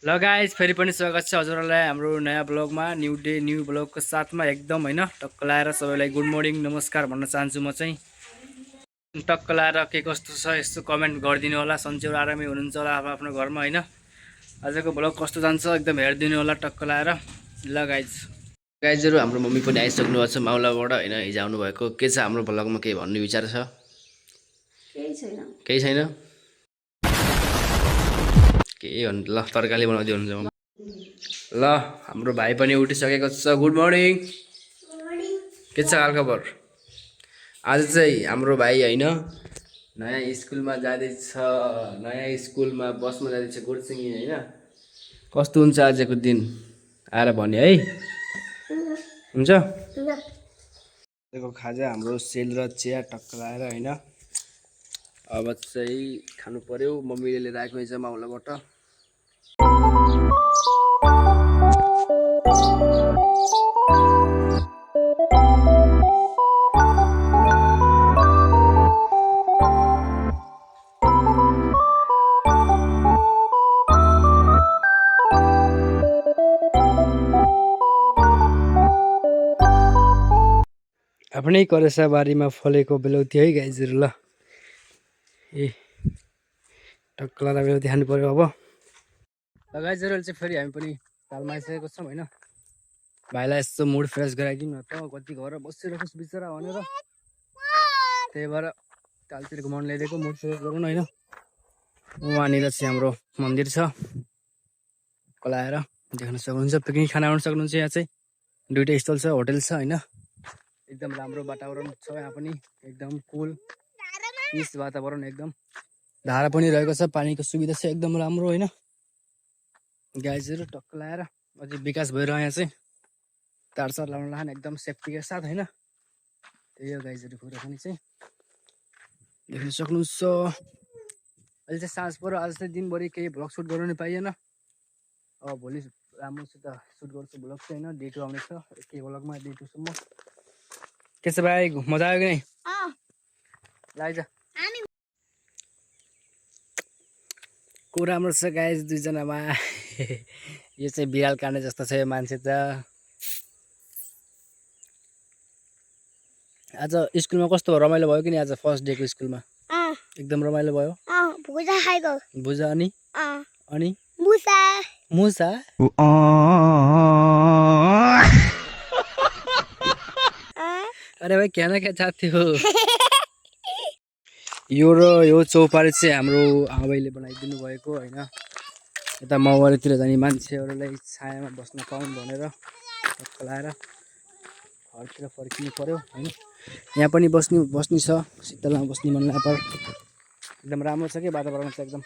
ल गाइस फेरि पनि स्वागत छ हजुरहरूलाई हाम्रो नयाँ ब्लगमा न्यू डे न्यू ब्लगको साथमा एकदम हैन टक्क लाएर सबैलाई गुड मर्निङ नमस्कार भन्न चाहन्छु म चाहिँ टक्क लाएर के कस्तो छ यस्तो कमेन्ट गरिदिनु होला सन्चै आरामै हुनुहुन्छ होला आफ्नो घरमा हैन आजको ब्लग कस्तो जान्छ एकदम हेरिदिनु होला टक्क लाएर ल गाइजहरु हाम्रो मम्मी पनि आइसक्नु भएको छ माउलाबाट हैन हिजो आउनु भएको के छ हाम्रो ब्लगमा के भन्ने विचार छ केही छैन के भन्नु ल तरकारी बनाउँदै हुनुहुन्छ ल हाम्रो भाइ पनि उठिसकेको छ गुड मर्निङ के छ हालखबर आज चाहिँ हाम्रो भाइ हैन नयाँ स्कुलमा जाँदैछ नयाँ स्कुलमा बसमा जाँदैछ गोडसिङी हैन कस्तो हुन्छ आजको दिन आएर भन्ने है हुन्छ आजको खाजा हाम्रो सेल र चिया टक्क लाएर हैन अब चाहिँ खानु पर्यो मम्मीले लिएर आएको छ माउलाबाट आफ्नै करेसा बारीमा फलेको बेलौती है गाइजहरु ल ए टक्क लाएर बेलौती खानु पर्यो अब ल गाइजहरु चाहिँ फेरि हामी पनि तालमा आइसकेको छौँ हैन भाइलाई यस्तो मुड फ्रेस गराइदिनु त कति घर बसिरहेको बिचरा भनेर त्यही भएर तालतिर घुमाउन ल्याइदिएको मुड फ्रेस गरौँ हैन वहाँनिर चाहिँ हाम्रो मन्दिर छ कलाएर देख्न सक्नुहुन्छ पिकनिक खाना आउन सक्नुहुन्छ यहाँ चाहिँ दुईटा स्टल छ होटल छ हैन एकदम राम्रो वातावरण छ यहाँ पनि एकदम कुल पिस वातावरण एकदम धारा पनि रहेको छ पानीको सुविधा छ एकदम राम्रो हैन गाइजहरु टक्क लाएर अझै विकास भइरह्यो यहाँ चाहिँ तारसार लाउन लान एकदम सेफ्टीका साथ हैन त्यही हो गाइजहरु कुराकानी चाहिँ देख्न सक्नुहुन्छ अहिले चाहिँ साँझ पर्यो आज चाहिँ दिनभरि केही भ्लग सुट गर्नु नि पाइएन अब भोलि राम्रोसित सुट गर्छु भ्लग चाहिँ हैन डे 2 आउनेछ के भ्लगमा डे 2 सम्म के छ भाइ मजा आयो कि नै लाइज को राम्रो छ गाइज दुईजनामा यो चाहिँ बिराल काट्ने जस्तो छ यो मान्छे त आज स्कुलमा कस्तो रमाइलो भयो कि नि आज फर्स्ट डे को स्कुलमा एकदम रमाइलो भयो भुजा खाएको भुजा अनि मुसा मुसा अरे भाइ क्या न क्या चाहते हो यो र यो चौपारी चाहिँ हाम्रो आमाबाइले बनाइदिनु भएको हैन यता माउवारीतिर जाने मान्छेहरूलाई छायामा बस्न पाउन् भनेर लाएर घरतिर फर्किनु पर्यो हैन यहाँ पनि बस्नी छ शीतलमा बस्ने मन लाग्यो एकदम राम्रो छ के वातावरण चाहिँ एकदम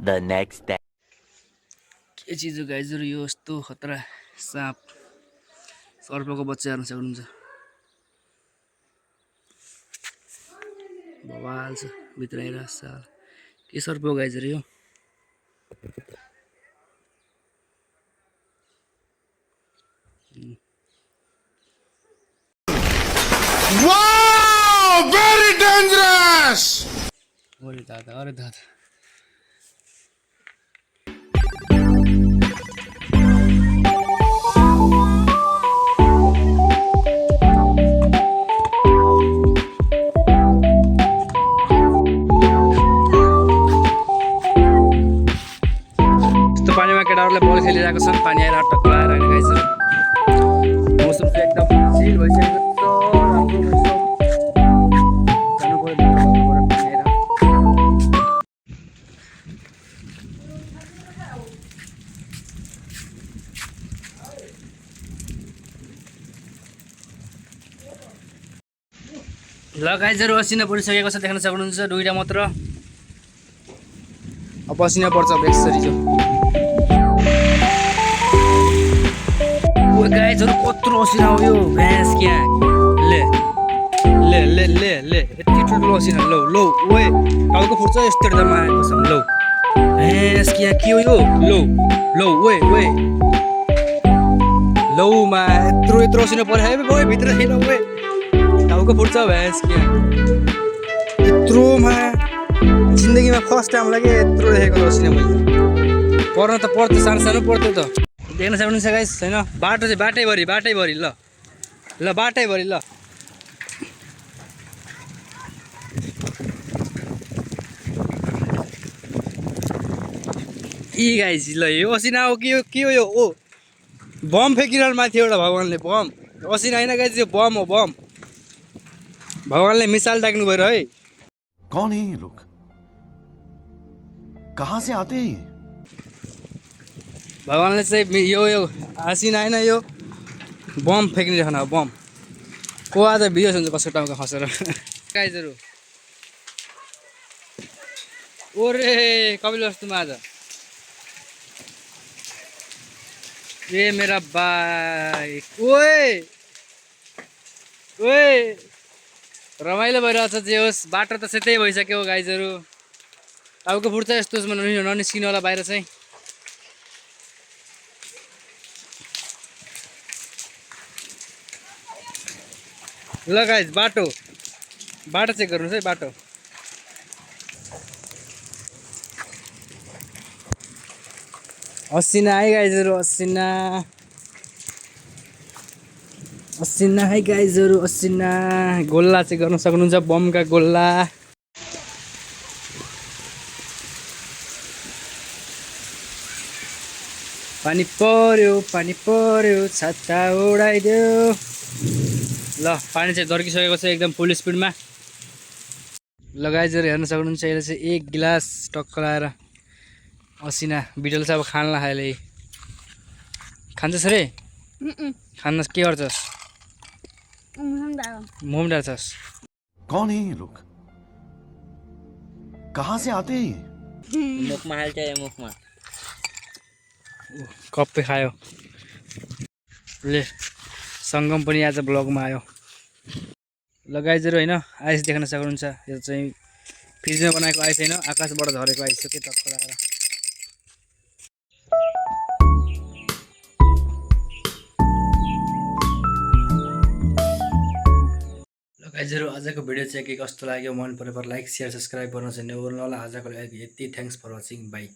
the next day के चीज हो गाइजहरु यो यस्तो खतरा साँप सर्पको बच्चा हेर्न सक्नुहुन्छ बवाल छ भित्र आइरहेको छ के सर्प हो गाइजहरु यो Wow! Very dangerous! अरे दादा केटाहरुले बल खेलिरहेको छन् पानी आएर टक्क लाएर हैन गाइजहरु मौसम चाहिँ एकदम चिल भइसकेको छ राम्रो मौसम जानु पर्यो पानी आएर ल गाइजहरु असिना परिसकेको छ देख्न सक्नुहुन्छ दुईटा मात्र अब पसिना पर्छ बेसरी जो गाइजहरु कत्रो असिना हो यो भैंस क्या ले ले ले ले यति ठुल्ठुलो असिना लौ लौ ओए टाउको फुट्छ यस्तो डरमा आएको छ लौ यसको यहाँ के हो यो लौ लौ ओए ओए लौमा यत्रो यत्रो असिना पऱ्यो ओए भित्र छैन ओए टाउको फुट्छ भ्यासको यहाँ यत्रोमा जिन्दगीमा फर्स्ट टाइम लाग्यो यत्रो देखेको असिना मैले पर्न त पर्थ्यो सानो सानो पर्थ्यो त देख्न सक्नुहुन्छ गाइस छैन बाटो चाहिँ बाटैभरि ल ल बाटैभरि ल ए गाइस ल यो असिना हो के हो यो ओ बम फ्याँकिरहनु माथि एउटा भगवान्ले बम असिना होइन गाइस यो बम हो बम भगवान्ले मिसाल डाक्नु भयो है कौन है ये लोग कहाँ से आते हैं भगवान्ले चाहिँ यो असिना होइन यो बम फ्याँकिरहनु हो बम को आज भिडियोस हुन्छ कसको टाउको खसेर गाइजहरू ओरे कपिल वस्तुमा आज ए मेरा बाइक ओए ओए रमाइलो भइरहेछ जे होस् बाटो त सेतै भइसक्यो गाइजहरू टाउको फुट्छ यस्तो ननिस्किनु होला बाहिर चाहिँ ल गाइज बाटो चेक गर्नुहोस् है बाटो असिना है गाइजहरू असिना है गाइजहरू असिना गोल्ला चाहिँ गर्न सक्नुहुन्छ बमका गोल्ला पानी पर्यो छाता उडाइदियो ल पानी चाहिँ दर्किसकेको छ एकदम फुल स्पिडमा ल गाइजहरू हेर्न सक्नुहुन्छ यसले चाहिँ एक गिलास टक्क लाएर असिना बिटल चाहिँ अब खान लाग्यो खान्छस् रे खान के गर्छस् मोम डाल्छस् कौन है ये लोग कहाँ से आते हैं मुखमा हाल्छ यो मुखमा कप्पे खायो ले सङ्गम पनि आज ब्लगमा आयो ल गाइजहरू होइन आइस देख्न सक्नुहुन्छ यो चाहिँ फ्रिजमा बनाएको आइस होइन आकाशबाट झरेको आइस हो के टक्क लगाएर ल गाइजहरू आजको भिडियो चाहिँ के कस्तो लाग्यो मन परेर लाइक सेयर सब्सक्राइब गर्न चाहिँ नबिर्सनु होला आजको लागि यति थ्याङ्क्स फर वाचिङ बाई